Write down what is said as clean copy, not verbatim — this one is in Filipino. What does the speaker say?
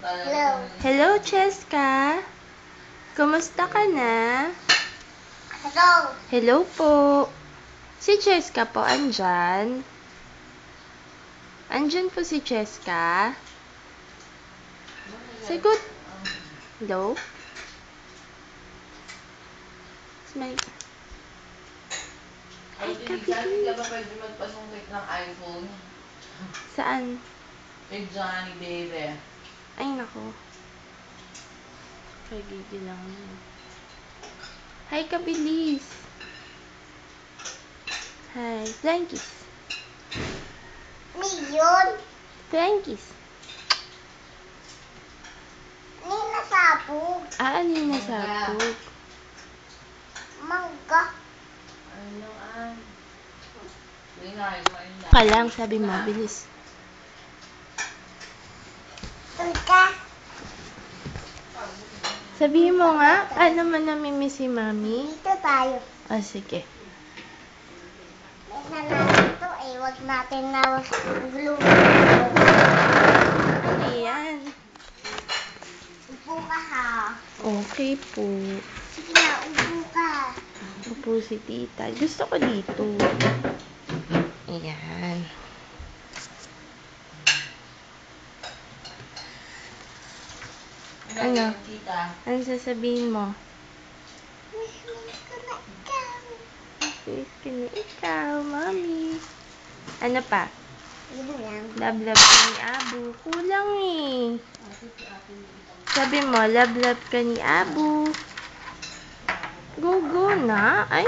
Hello. Hello, Cheska. Kumusta ka na? Hello. Hello po. Si Cheska po, andyan? Andyan po si Cheska? Sagot. Hello? Smile ka. Hi, Hindi ka ba pwede magpasungkit ng iPhone? Saan? Kay Johnny, baby. Ay, nako. Pagigil lang yun. Hi, kabilis. Hi. Flying kiss. Yun. Flying kiss. Ninasabog. Ano yung nasabog? Mangga. Ano yan? Hindi nga, kumain Pa lang, sabi mo. Bilis. Tulka. Sabihin mo nga, paano mo namimiss si Mami? Dito tayo. Sige. May natin ito eh. Huwag natin na glue. Ano yan? Upo ka ha. Okay po. Sige na, upo ka. Upo si tita. Gusto ko dito. Ayan. Ano? Ano sasabihin mo? Miss ko na ikaw. Miss ka na ikaw, Mami. Ano pa? Yun lang. Love ka ni Abu. Kulang eh. Sabi mo, love ka ni Abu. Go na. Ay,